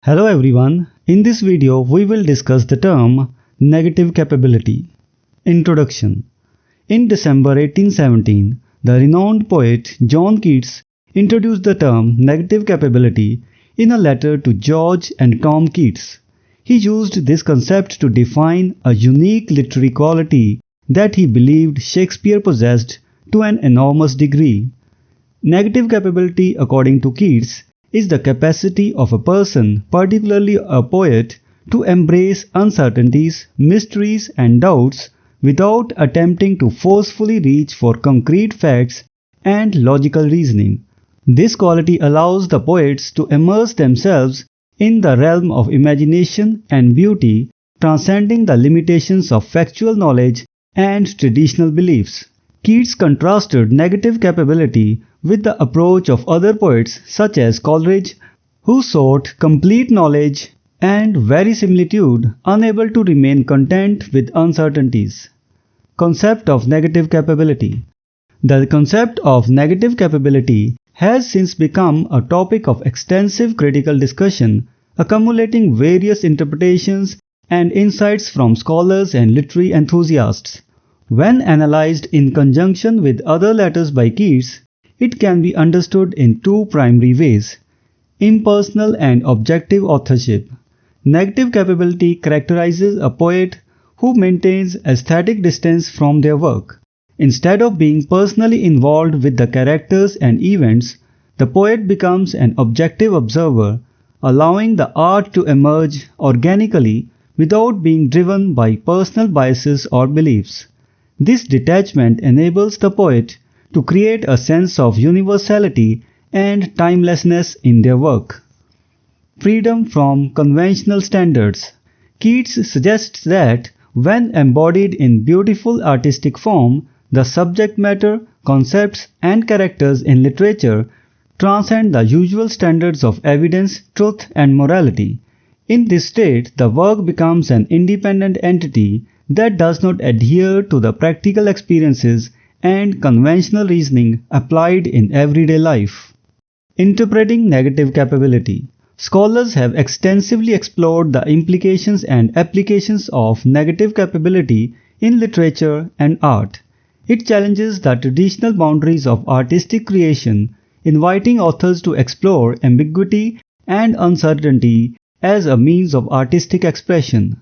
Hello everyone, in this video we will discuss the term negative capability. Introduction. In December 1817, the renowned poet John Keats introduced the term negative capability in a letter to George and Tom Keats. He used this concept to define a unique literary quality that he believed Shakespeare possessed to an enormous degree. Negative capability, according to Keats, is the capacity of a person, particularly a poet, to embrace uncertainties, mysteries, and doubts without attempting to forcefully reach for concrete facts and logical reasoning. This quality allows the poets to immerse themselves in the realm of imagination and beauty, transcending the limitations of factual knowledge and traditional beliefs. Keats contrasted negative capability with the approach of other poets such as Coleridge, who sought complete knowledge and verisimilitude, unable to remain content with uncertainties. Concept of negative capability. The concept of negative capability has since become a topic of extensive critical discussion, accumulating various interpretations and insights from scholars and literary enthusiasts. When analyzed in conjunction with other letters by Keats, it can be understood in two primary ways: impersonal and objective authorship. Negative capability characterizes a poet who maintains aesthetic distance from their work. Instead of being personally involved with the characters and events, the poet becomes an objective observer, allowing the art to emerge organically without being driven by personal biases or beliefs. This detachment enables the poet to create a sense of universality and timelessness in their work. Freedom from conventional standards. Keats suggests that when embodied in beautiful artistic form, the subject matter, concepts, and characters in literature transcend the usual standards of evidence, truth, and morality. In this state, the work becomes an independent entity that does not adhere to the practical experiences and conventional reasoning applied in everyday life. Interpreting negative capability. Scholars have extensively explored the implications and applications of negative capability in literature and art. It challenges the traditional boundaries of artistic creation, inviting authors to explore ambiguity and uncertainty as a means of artistic expression.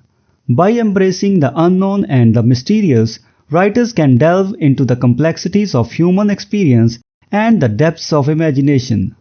By embracing the unknown and the mysterious, writers can delve into the complexities of human experience and the depths of imagination.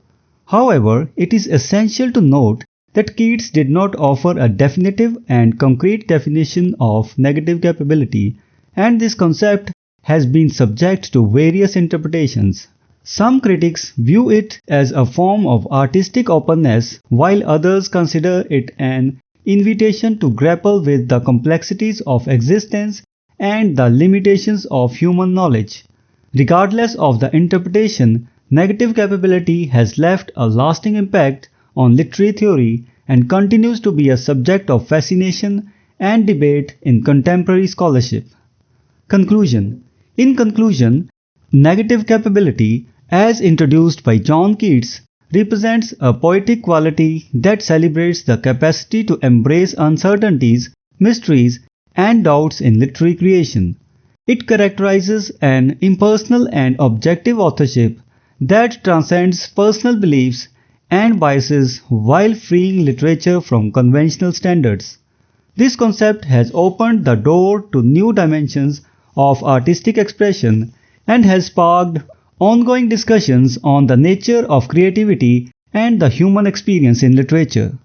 However, it is essential to note that Keats did not offer a definitive and concrete definition of negative capability, and this concept has been subject to various interpretations. Some critics view it as a form of artistic openness, while others consider it an invitation to grapple with the complexities of existence and the limitations of human knowledge. Regardless of the interpretation, negative capability has left a lasting impact on literary theory and continues to be a subject of fascination and debate in contemporary scholarship. Conclusion. In conclusion, negative capability, as introduced by John Keats, represents a poetic quality that celebrates the capacity to embrace uncertainties, mysteries, and doubts in literary creation. It characterizes an impersonal and objective authorship that transcends personal beliefs and biases while freeing literature from conventional standards. This concept has opened the door to new dimensions of artistic expression and has sparked ongoing discussions on the nature of creativity and the human experience in literature.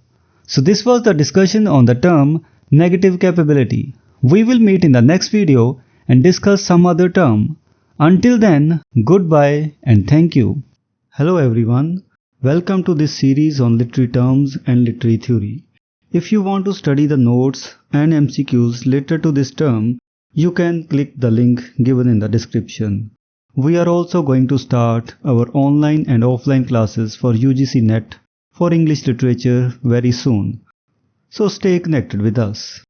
So this was the discussion on the term negative capability. We will meet in the next video and discuss some other term. Until then, goodbye and thank you. Hello everyone, welcome to this series on literary terms and literary theory. If you want to study the notes and MCQs related to this term, you can click the link given in the description. We are also going to start our online and offline classes for UGC NET for English literature very soon. So stay connected with us.